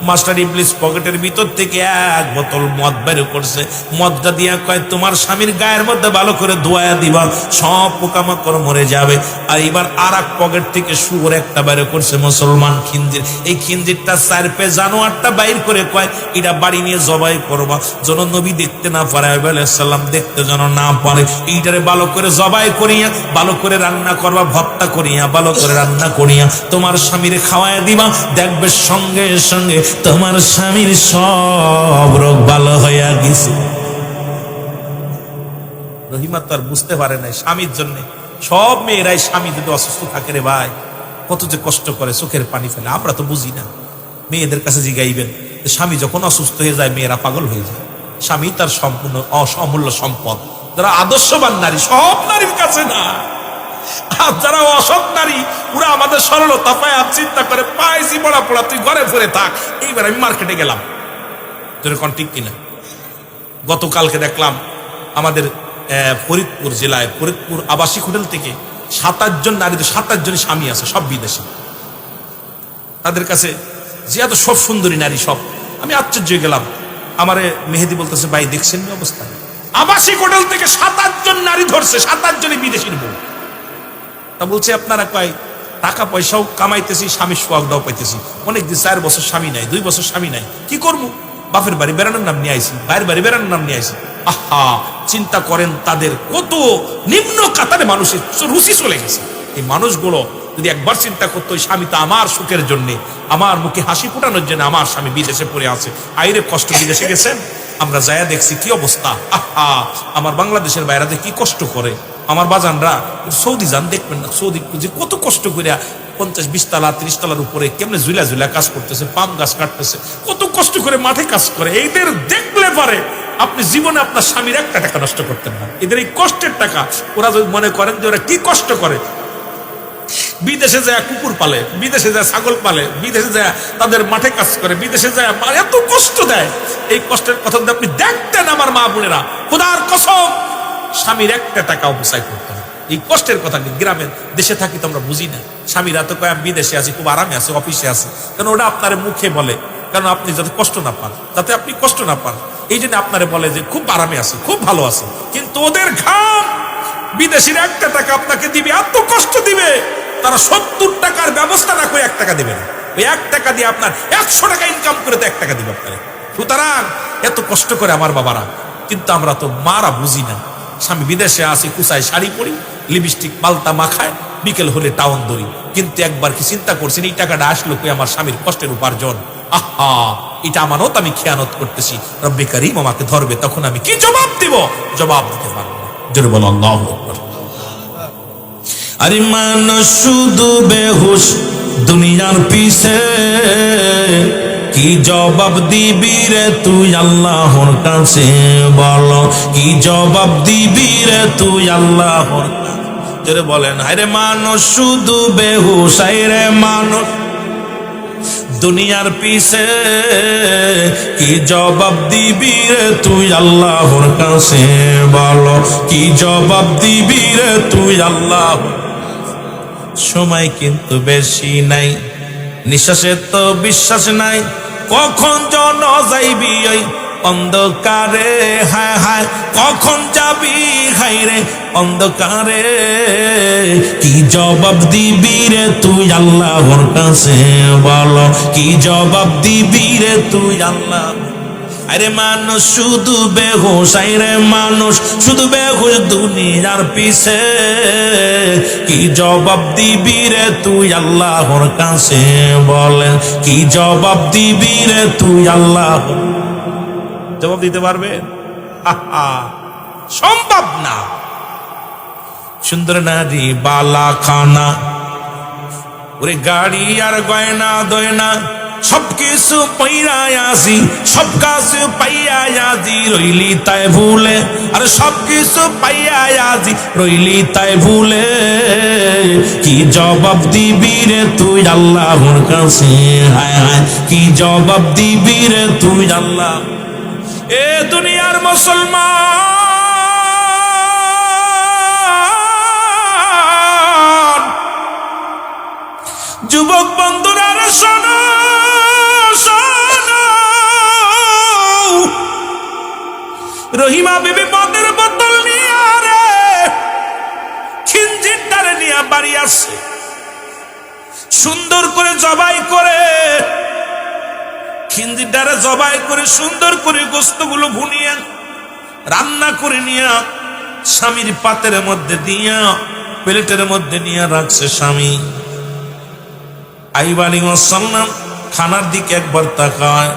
মাস্টার ইবলিস পকেটের ভিতর থেকে এক বোতল মদ বের করছে, মদটা দিয়া কয়, তোমার স্বামীর গায়ের মধ্যে ভালো করে ধোয়া দিবা, সব পোকামাকড় মরে যাবে। আর এবার আর এক পকেট থেকে শুয়োর একটা বের করছে, মুসলমান খিঞ্জির, এই খিঞ্জিরটা চার পে জানোয়ারটা বাইর করে কয়, এটা বাড়ি নিয়ে জবাই করবা, যেন নবী দেখতে না পারে, আলাইহিসসালাম দেখতে যেন না পারে, এইটারে ভালো করে জবাই করিয়া ভালো করে রান্না করবা, ভর্তা করিয়া ভালো করে রান্না করিয়া তোমার স্বামীরে খাওয়ায় দিবা, দেখবে সঙ্গে সঙ্গে তোমার স্বামীর সব রোগ ভালো হইয়া গেছে। রহিমা তো আর বুঝতে পারে নাই স্বামীর জন্য। সব মেয়েরাই স্বামী যদি অসুস্থ থাকে রে ভাই, কত যে কষ্ট করে, চোখের পানি ফেলে, আমরা তো বুঝি না। মেয়েদের কাছে জিগাইবেন, স্বামী যখন অসুস্থ হয়ে যায় মেয়েরা পাগল হয়ে যায়। স্বামী তার সম্পূর্ণ অমূল্য সম্পদ। যারা আদর্শবান নারী, সব নারীর কাছে না, আর যারা অসৎ নারী, পুরা আমাদের সরলতা পায়, চিন্তা করে পাইছি পড়া পড়া, তুই ঘরে ফিরে থাক। এইবার আমি মার্কেটে গেলাম, যেরকম ঠিক কিনা। গতকালকে দেখলাম আমাদের ফরিদপুর জেলায়, ফরিদপুর আবাসিক হোটেল থেকে 27 জন নারীদের 27 জন স্বামী আছে, সব বিদেশি। তাদের কাছে যে এত সব সুন্দরী নারী, সব আমি আশ্চর্য হয়ে গেলাম। আমারে মেহেদি বলতেছে, ভাই দেখছেন অবস্থা, আবাসিক হোটেল থেকে 27 জন নারী ধরছে, 27 জনই বিদেশির বউ। তা বলছে, আপনারা কয় টাকা পয়সাও কামাইতেছি, স্বামীর সোয়াগটাও পাইতেছি, অনেকদিন 4 বছর স্বামী নাই, 2 বছর স্বামী নাই, কি করবো? বাপের বাড়ি বেড়ানোর নাম নিয়ে আইসি, ভাইয়ের বাড়ি বেড়ানোর নাম নিয়ে আইসি। আহা, চিন্তা করেন তাদের কত নিম্ন কাতারে মানুষের রুচি চলে গেছে। এই মানুষগুলো যদি একবার চিন্তা করতো, ওই স্বামী তো আমার সুখের জন্য, আমার মুখে হাসি ফুটানোর জন্য আমার স্বামী বিদেশে পড়ে আছে, আইরে কষ্ট, বিদেশে গেছেন, আমরা যায়া দেখছি কি অবস্থা। আহা, আমার বাংলাদেশের বাইরাতে কি কষ্ট করে, আমার বাজানরা সৌদি যান, দেখবেন না সৌদি যে কত কষ্ট করে 50-20 তলা 30 তলার উপরে কেমনে ঝুলা ঝুলা কাজ করতেছে, পাম গাছ কাটতেছে, কত কষ্ট করে মাঠে কাজ করে। এইদের দেখলে পারে আপনি জীবনে আপনার স্বামীর একটা টাকা নষ্ট করতেন না। এদের এই কষ্টের টাকা, ওরা যদি মনে করেন যে ওরা কি কষ্ট করে, বিদেশে যায় কুকুর পালে, বিদেশে যায় ছাগল পালে, বিদেশে যায় তাদের মাঠে কাজ করে, বিদেশে যায় এত কষ্ট দেয়, এই কষ্টের কথা যদি আপনি দেখতেন আমার মা বোনেরা, খোদার কসম স্বামীর একটা টাকা অপচয় করতে না। এই কষ্টের কথা গ্রামের দেশে থাকি তো আমরা বুঝি না। স্বামীরা তো কয় আমি বিদেশে আছি, খুব আরামে আছে, অফিসে আছে, কারণ ওটা আপনার মুখে বলে, কারণ আপনি যাতে কষ্ট না পান, যাতে আপনি কষ্ট না পান, এই জন্য আপনারে বলে যে খুব আরামে আছে, খুব ভালো আছে। কিন্তু ওদের ঘাম, বিদেশির একটা টাকা আপনাকে দিবে, এত কষ্ট দিবে, তারা 70 টাকার ব্যবস্থা না করে 1 টাকা দিবে না। ওই 1 টাকা দিয়ে আপনার 100 টাকা ইনকাম করে তো 1 টাকা দিবে আপনার। সুতরাং এত কষ্ট করে আমার বাবারা, কিন্তু আমরা তো মারা বুঝি না। স্বামী বিদেশে আসি, কুচায় শাড়ি পরি, লিপস্টিক পাল্টা মাখায়, বিকেল হলে টাউন দড়ি, কিন্তু একবার কি চিন্তা করছেন এই টাকাটা আসলো কই আমার স্বামীর কষ্টের উপার্জন? আহা, এটা আমানত, আমি খেয়ানত করতেছি, রব্বে কারীম আমাকে ধরবে, তখন আমি কি জবাব দিব? জবাব দিতে পারবো না। জোরে বলো আল্লাহু আকবার। আরে মানুষ শুধু বেহুশ দুনিয়ার পিছে, কি জবাব দিবি রে তুই আল্লাহর কাছে, বলো কি জবাব দিবি রে তুই আল্লাহর কাছে? বলেন, আরে মানুষ শুধু বেহুশ, আরে মানুষ দুনিয়ার পিছে, কি জবাব দিবি রে তুই আল্লাহর কাছে, বলো কি জবাব দিবি রে তুই আল্লাহ। সময় কিন্তু বেশি নাই, নিঃশ্বাসে তো বিশ্বাস নাই, কখন জন যাইবি ওই অন্ধকারে, হায় হায় কখন যাবি হায় রে অন্ধকারে। কি জবাব দিবি রে তুই আল্লাহর কাছে বলো, কি জবাব দিবি রে তুই আল্লাহ। আরে মানুষ শুধু বেহুশ, আরে মানুষ শুধু বেহুশ দুনিয়ার পিছে। কি জবাব দিবি রে তুই আল্লাহর কাছে বলেন, কি জবাব দিবি রে তুই আল্লাহ। জবাব দিতে পারবে? সম্ভব না। সুন্দর নারী বালা খানা, ওরে গাড়ি আর গয়না দয়না সবকিছু পাইয়াই আসি, সব কাছে পাইয়াই আজি রইলি তাই ভুলে। আর সবকিছু পাইয়াই আজি রইলি তাই ভুলে। কি জবাব দিবি রে তুই আল্লাহর কাছে, হায় হায় কি জবাব দিবি রে তুই আল্লাহ। এ দুনিয়ার মুসলমান যুবক বন্ধুরা শোনো, রহিমা বিবি মদের বোতল নিয়ে রে খিঞ্জিরটারে নিয়ে বাড়ি আসছে। সুন্দর করে জবাই করে, খিঞ্জিরটারে জবাই করে সুন্দর করে গোস্তগুলো ভুনিয়ে রান্না করে নিয়ে স্বামীর পাতের মধ্যে দিয়া প্লেটের মধ্যে নিয়ে রাখছে স্বামী। আইব আলাইহিস সালাম খানার দিকে একবার তাকায়,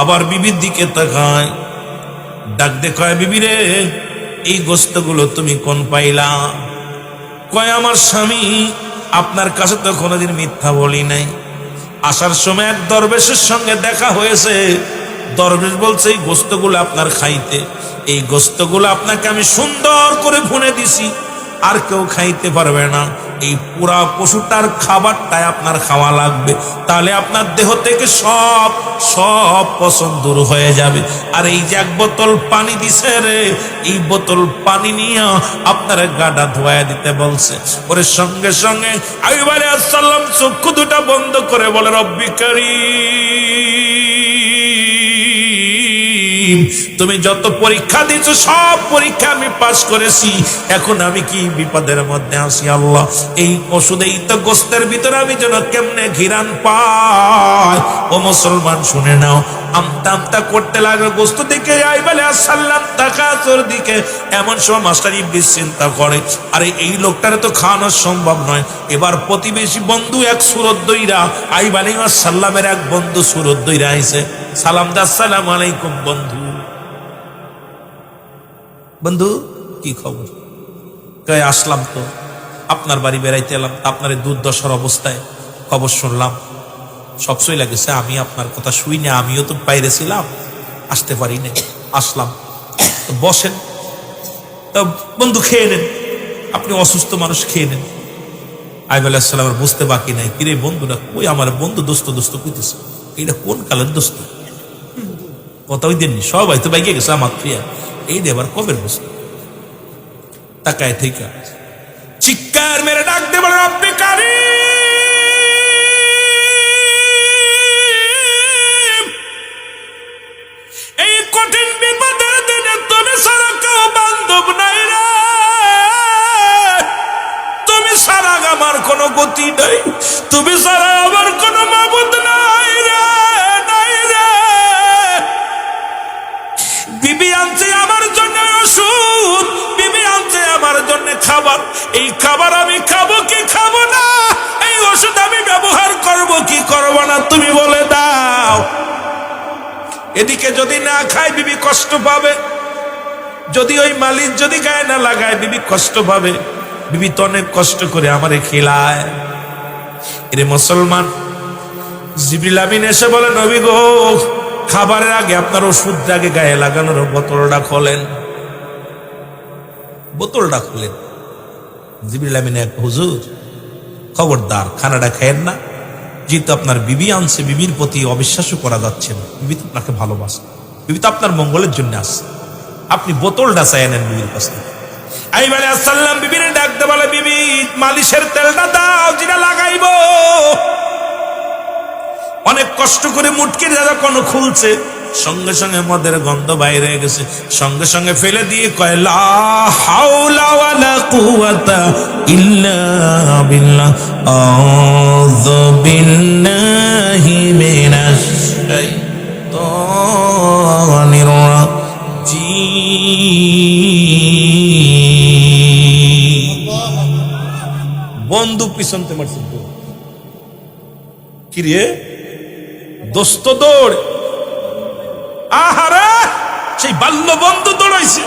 আবার বিবির দিকে তাকায়, ডাক দে কয়, বিবি রে এই গোস্তগুলো তুমি কোন পাইলা? কয়, আমার স্বামী আপনার কাছে তো কোনোদিন মিথ্যা বলি নাই। আসার সময় এক দরবেশের সঙ্গে দেখা হয়েছে। দরবেশ বলছে এই গোস্তগুলো আপনার খাইতে, এই গোস্তগুলো আপনাকে আমি সুন্দর করে ভুনে দিছি, আর কেউ খাইতে পারবে না। এই পুরা পশুটার খাবারটাই আপনার খাওয়া লাগবে, তাহলে আপনার দেহ থেকে সব সব পছন্দ দূর হয়ে যাবে। আর এই যে এক বোতল পানি দিছে রে, এই বোতল পানি নিয়ে আপনার গাটা ধোয়া দিতে বলছে। ওরে সঙ্গে সঙ্গে আইয়ুব আলাইহিস সালাম চক্ষু দুটা বন্ধ করে বলে, রব্বি কারীম, তুমি যত পরীক্ষা দিয়েছো সব পরীক্ষা আমি পাস করেছি, এখন আমি কি বিপদের মধ্যে আছি আল্লাহ। এই ওষুধেই তো গোস্তের ভিতরে আমি যেন কেমনে ঘিরান পাই। ও মুসলমান শুনে নাও, আমতা আমতা করতে লাগলো গোস্ত দিকে। আইয়ুব আলাইহিস সালাম তাকাতর দিকে। এমন সময় মাস্টার ইবলিস চিন্তা করে, আরে এই লোকটারে তো খাওয়ানো সম্ভব নয়। এবার প্রতিবেশী বন্ধু এক সুরত দইরা, আইয়ুব আলাইহিস সালামের এক বন্ধু সুরত দইরা আইছে। সালাম দা, আসসালামু আলাইকুম বন্ধু। বন্ধু কি খবর? কয়, আসলাম তো আপনার বাড়ি বেড়াইতে এলাম, আপনার দুর্দশার অবস্থায় খবর শুনলাম, সব সই লাগেছে। আমি আপনার কথা শুই না, আমিও তো বাইরে ছিলাম, আসতে পারি না, আসলাম। তো বসেন, তা বন্ধু খেয়ে নেন, আপনি অসুস্থ মানুষ, খেয়ে নেন। আইয়ুব আলাইহিস সালামের বুঝতে বাকি নাই, কিরে বন্ধুরা ওই আমার বন্ধু দোস্ত দোস্ত কইতেছে, এইটা কোন কালের দোস্ত? কথাই দেননি, সবাই তো বাইকে গেছে আমার প্রিয়া, এই দেবার কবের বস্তু। তাকায় থেকে চিৎকার মেরে ডাক দে বলে, রব্বি কারীম, এই কঠিন বিপদের দিনে তুমি ছাড়া কেউ বান্ধব নাই রে, তুমি ছাড়া আমার কোনো গতি নাই, তুমি ছাড়া আমার কোনো মাবুদ নাই রে, নাই রে। বিবি আনছে আমার জন্য ওষুধ, বিবি আনছে আমার জন্য খাবার, এই খাবার আমি খাবো কি খাবো না, এই ওষুধ আমি ব্যবহার করব কি করব না, তুমি বলে দাও। এদিকে যদি না খায় বিবি কষ্ট পাবে, যদি ওই মালিক যদি গায়ে না লাগায় বিবি কষ্ট পাবে। বিবি তো অনেক কষ্ট করে আমারে খিলায়। এরে মুসলমান, জিবরিল আমিন এসে বলে, নবী গো, খাবারের আগে আপনার ওষুধটা আগে গায়ে লাগানোর বোতলটা খোলেন, বোতলটা খুলেন। জিবরিল আমিন এক, হুজুর খবরদার খানাটা খায়েন না, যেহেতু আপনার বিবি আনছে, বিবির প্রতি অবিশ্বাসও করা যাচ্ছে না, বিবি তো আপনাকে ভালোবাসে, বিবি তো আপনার মঙ্গলের জন্য আসছে, আপনি বোতলটা চাই নেন বিবির কাছ থেকে। আইয়ুব আলাইহিস সালাম বিবির ডাকতে বলে, বিবি মালিশের তেলটা দাও, যেটা লাগাইবো। অনেক কষ্ট করে মুটকির যখন খুলছে, সঙ্গে সঙ্গে মদের গন্ধ বাইরে গেছে, সঙ্গে সঙ্গে ফেলে দিয়ে কয় লা হাওলা ওয়ালা কুওয়াতা ইল্লা বিল্লাহ, আউযু বিল্লাহি মিনাশ শাইতানির রাজিম। বন্দুক পিছনতে মারছে, কি রে দোস্ত দৌড়, আহারে সেই বাল্য বন্ধু দৌড়াইছে।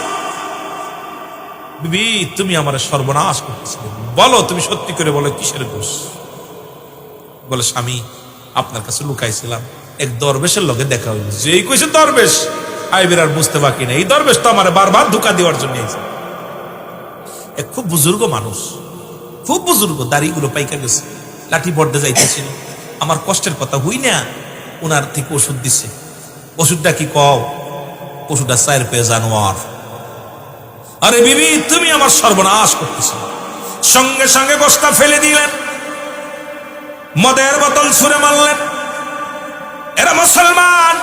বিবি তুমি আমার সর্বনাশ করতেছিলে, বলো তুমি সত্যি করে বলো কিসের দোষ? বলে স্বামী আপনার কাছে লুকাইছিলাম, এক দরবেশের লগে দেখা হইল। যেই কইছে দরবেশ, আইবের আর বুঝতে বাকি নেই, এই দরবেশ তো আমার বারবার ধোঁকা দেওয়ার জন্য এসেছে। এক খুব বুজুর্গ মানুষ, খুব বুজুর্গ, দাড়িগুলো পাইকা গেছে, লাঠি বর্দে যাইতেছিল। আমার কষ্টের কথা হই না, ওনার থেকে ওষুধ দিচ্ছে। ওষুধটা কি কও? ওষুধটা চায়ের পেয়ে জানোয়ার। আরে বিবি তুমি আমার সর্বনাশ করতেছ। সঙ্গে সঙ্গে গোশটা ফেলে দিলেন, মদের বোতল ছুঁড়ে মারলেন। এরা মুসলমান।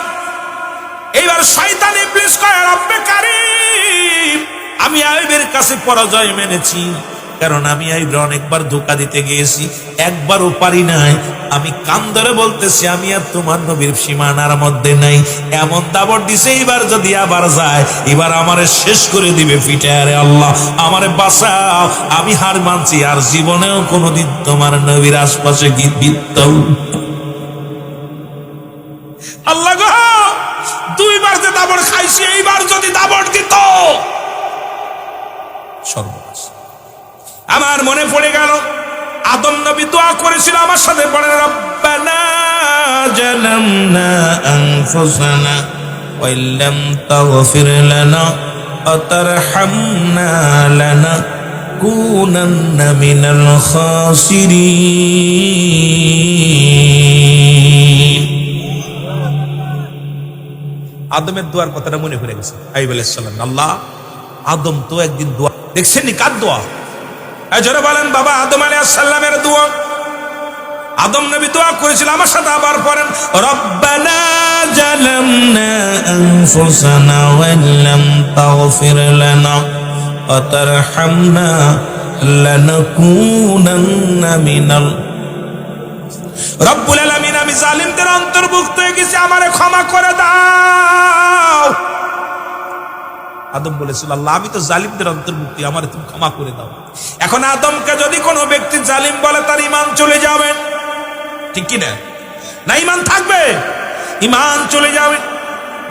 এইবার শয়তান ইবলিস কয় রব্বে কারীম, আমি আইবের কাছে পরাজয় মেনেছি, কারণ আমি আইবে অনেকবার ধোঁকা দিতে গিয়েছি, একবারও পারি নাই। আমি কান ধরে বলতেছি আমি আর তোমার নবীর সীমানার মধ্যে নাই। এমন দাবড় দিছে, এইবার যদি আবার যায় এবার আমারে শেষ করে দিবে পিঠে। আরে আল্লাহ আমারে বাঁচাও, আমি হার মানছি, আর জীবনেও কোনোদিন তোমার নবীর আশপাশে গিয়ে আল্লাহ গো, দুইবার যে দাবড় খাইছি, এইবার যদি দাবড় দিত সর্বনাশ। আমার মনে পড়ে গেল আদম নবী দোয়া করেছিল, আমার সাথে পড়ে রব্বানা জালামনা আনফুসানা ওয়া ইল্লাম তাগফির লানা ওয়া তারহামনা লানাকুনান্না মিনাল খাসিরিন। আদমের দোয়ার কথাটা মনে পড়ে গেছে। আইয়ুব আলাইহিস সালাম, আল্লাহ আদম তো একদিন দোয়া দেখছেন নি, কার দোয়া? জোরে বলেন বাবা, আদম আলাইহিস সালামের দোয়া। আদম নবী দোয়া করেছিল, আমার সাথে আবার পড়েন রব্বানা জালামনা আনফুসানা ওয়া ইল্লাম তাগফির লানা ওয়া তারহামনা লানাকুনান্না মিনাল। রব্বুল আলামিন আমি জালিমদের অন্তর্ভুক্ত হয়ে গেছি, আমারে ক্ষমা করে দাও। আদম বলেছিল আল্লাহ আমি তো জালিমদের অন্তর্ভুক্ত, আমারে তুমি ক্ষমা করে দাও। এখন আদমকে যদি কোনো ব্যক্তি জালিম বলে তার ঈমান চলে যাবে, ঠিক কি না? না ঈমান থাকবে? ঈমান চলে যাবে।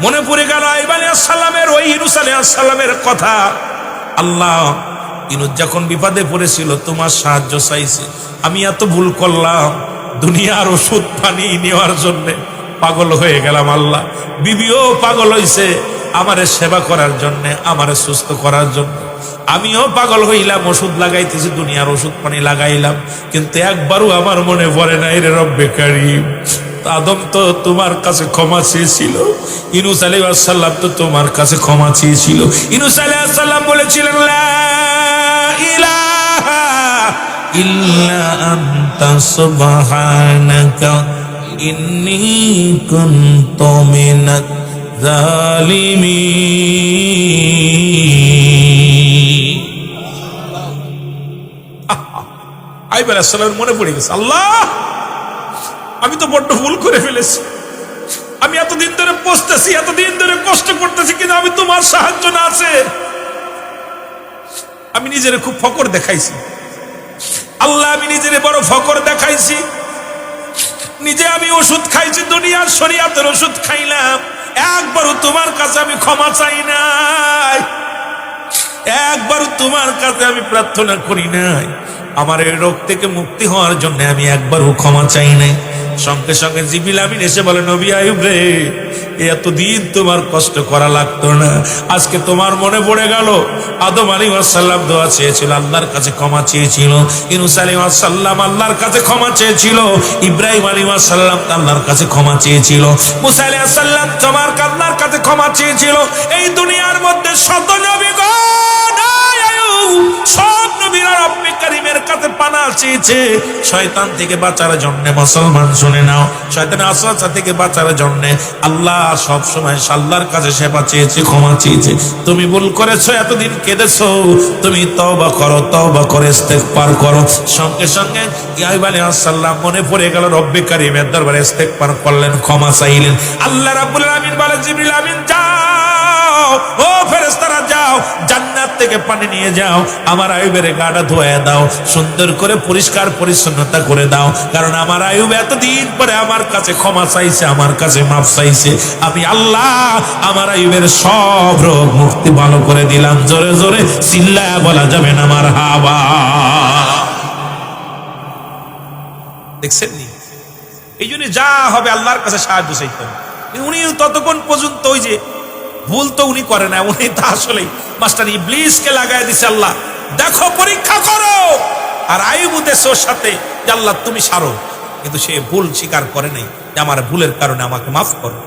মনে পড়ে গেল আইয়ুব আলাইহিস সালামের, ওই ইউনূস আলাইহিস সালামের কথা। আল্লাহ ইউনূস যখন বিপদে পড়েছিল তোমার সাহায্য চাইছে, আমি এত ভুল করলাম, দুনিয়ার ওষুধ পানি নেওয়ার জন্য পাগল হয়ে গেলাম। আল্লাহ বিবিও পাগল হইছে আমারে সেবা করার জন্য, আমারে সুস্থ করার জন্য। আমিও পাগল হইলাম, ওষুধ লাগাইতেছি, দুনিয়ার ওষুধ পানি লাগাইলাম, কিন্তু একবারও আমার মনে পড়ে নাই রে রব্বে কারীম। আদম তো তোমার কাছে ক্ষমা চেয়েছিল, ইউনূস আলাইহিস সালাম তো তোমার কাছে ক্ষমা চেয়েছিল। ইউনূস আলাইহিস সালাম বলেছিলেন লা ইলাহা ইল্লা আনতা সুবহানাকা ইন্নী কুনতু মিনাজ জালিমিন। আইয়ুব আলাইহিস সালামের মনে পড়ে গেছে, আল্লাহ আমি তো বড্ড ভুল করে ফেলেছি। আমি এতদিন ধরে পস্তেছি, এতদিন ধরে কষ্ট করতেছি, কিন্তু আমি তোমার সাহায্য না আছে আমি নিজের খুব ফকর দেখাইছি। আল্লাহ আমি নিজের বড় ফকর দেখাইছি, নিজে আমি ওষুধ খাইছি, দুনিয়ার শরীয়তের ওষুধ খাইলাম, একবারও তোমার কাছে আমি ক্ষমা চাই নাই, একবারও তোমার কাছে আমি প্রার্থনা করি নাই। আমার এই রোগ থেকে মুক্তি হওয়ার জন্য আমি একবারও ক্ষমা চাই নাই। সঙ্গে সঙ্গে জিবরিল আমিন এসে বলে নবী আইয়ুব রে, এতদিন তোমার কষ্ট করা লাগতো না, আজকে তোমার মনে পড়ে গেল। আদম আলাইহিস সালাম দোয়া চেয়েছিল, আল্লাহর কাছে ক্ষমা চেয়েছিল। ইউনূস আলাইহিস সালাম আল্লাহর কাছে ক্ষমা চেয়েছিল। ইব্রাহিম আলাইহিস সালাম আল্লাহর কাছে ক্ষমা চেয়েছিল। মুসা আলাইহিস সালাম তোমার আল্লাহর কাছে ক্ষমা চেয়েছিল। এই দুনিয়ার মধ্যে শত নবীগণ সব নবীরা রব্বে কারীমের কাছে পানা চেয়েছে শয়তান থেকে বাঁচার জন্য। মুসলমান শুনে নাও, শয়তানের ওয়াসওয়াসা থেকে বাঁচার জন্য আল্লাহ সব সময় আল্লাহর কাছে সেবা চেয়েছে, ক্ষমা চেয়েছে। তুমি ভুল করেছো, এতদিন কেঁদেছো, তুমি তওবা করো, তওবা করে ইস্তেগফার করো। সঙ্গে সঙ্গে আইয়ুব আলাইহিস সালাম মনে পড়ে গেল রব্বে কারীমের দরবারে ইস্তেগফার করলেন, ক্ষমা চাইলেন। আল্লাহ রাব্বুল আলামিন বলে, জিবরিল আমিন যাও, ও ফেরেশতারা যাও, জান্নাত থেকে পানি নিয়ে যাও, আমার আইয়ুবের গাটা ধুয়ে দাও, সুন্দর করে পরিষ্কার পরিচ্ছন্নতা করে দাও। কারণ আমার আইয়ুব এতদিন পরে আমার কাছে ক্ষমা চাইছে, আমার কাছে মাফ চাইছে। আমি আল্লাহ আমার আইয়ুবের সব রোগ মুক্তি ভালো করে দিলাম। জোরে জোরে চিল্লায়া বলা যাবে না মারহাবা। দেখছেন নি? এই জন্য যা হবে আল্লাহর কাছে সাহায্য চাইতে হবে। উনি ততক্ষণ পর্যন্ত ওই যে ভুল তো উনি করে না, উনি তা আসলে মাস্টার ইবলিসকে লাগাই দিছে। আল্লাহ দেখো, পরীক্ষা করো। আর আইয়ুব উদ্দেশ্য ওর সাথে যে আল্লাহ তুমি সারো, কিন্তু সে ভুল স্বীকার করে নাই যে আমার ভুলের কারণে আমাকে মাফ করো।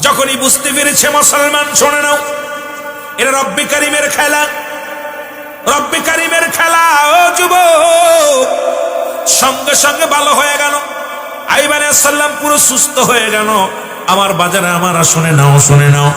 যখনই বুঝতে পেরেছে মুসলমান শোনে নাও, এটা রব্বে কারীমের খেলা, রব্বে কারীমের খেলা। ও যুবক, সঙ্গে সঙ্গে ভালো হয়ে গেল। আইয়ুব আলাইহিস সালাম পুরো সুস্থ হয়ে গেল। আমার বাজারে আমার শুনে নাও, শুনে নাও,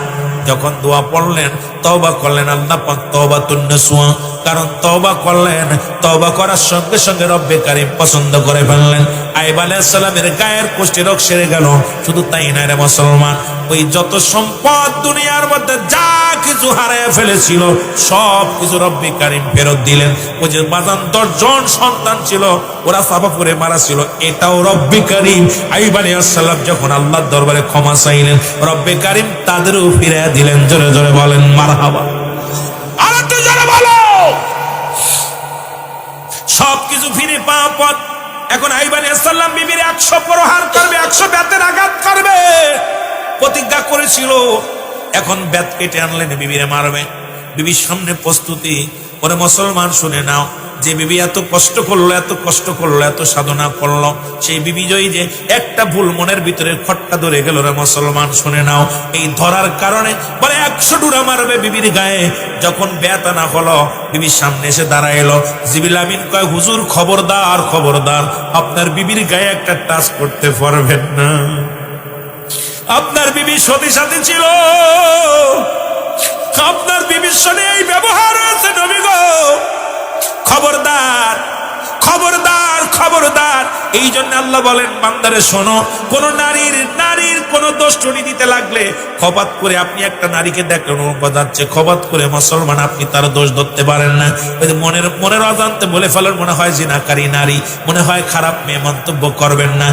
যখন দোয়া পড়লেন, তওবা করলেন, আল্লাহ পাক তওবাতুন নসুহা, কারণ তওবা করলেন, তওবা করার সঙ্গে সঙ্গে রব্বে কারীম পছন্দ করে ফেললেন। আইয়ুব আলাইহিস সালামের গায়ের কুষ্ঠি রোগ সেরে গেল। শুধু তাই না রে মুসলমান, ওই যত সম্পদ দুনিয়ার মধ্যে যা কিছু হারিয়ে ফেলেছিল সব কিছু রব্বে কারীম ফেরত দিলেন। ওই যে বাজান 10 জন সন্তান ছিল, ওরা সাফা করে মারা ছিল, এটাও রব্বে কারীম। আইয়ুব আলাইহিস সালাম যখন আল্লাহর দরবারে ক্ষমা চাইলেন, রব্বে কারীম তাদেরও ফিরে দিলেন। জোরে জোরে বলেন মারহাবা। আর একটু জোরে বলো। সবকিছু ফিরে পাওয়ার পর এখন আইয়ুব আলাইহিস সালাম বিবির 100 প্রহার করবে, 100 বেতের আঘাত করবে, প্রতিজ্ঞা করেছিল। এখন বেত কেটে আনলেন, বিবিরে মারবে। বিবির সামনে প্রস্তুতি। ওরে মুসলমান শুনে নাও, যে বিবি এত কষ্ট করলো, এত কষ্ট করলো, এত সাধনা করলো, সেই বিবি জয়ী যে একটা ভুল মনের ভিতরে খটকা ধরে গেল রে মুসলমান শুনে নাও। এই ধরার কারণে বলে 100 ডুরা মারবে বিবির গায়ে। যখন বেত আনা হলো, বিবির সামনে এসে দাঁড়াইলো। জিবরিল আমিন কয়, হুজুর খবরদার, খবরদার, আপনার বিবির গায়ে একটা টাচ করতে পারবেন না। আপনার বিবি সতী সাথী ছিল, আপনার বিবির সঙ্গে এই ব্যবহার হয়েছে নবী গো, খবরদার, খবরদার, খবরদার। এই জন্য আল্লাহ বলেন, বান্দারে শোনো, কোন নারীর কোন দোষ চুরি দিতে লাগলে খবর করে আপনি একটা নারীকে দেখলেন যাচ্ছে, খবর করে মুসলমান আপনি তার দোষ ধরতে পারেন না। ওই যে মনের অজান্তে বলে ফেলেন, মনে হয় জিনাকারী নারী, মনে হয় খারাপ মেয়ে, মন্তব্য করবেন না।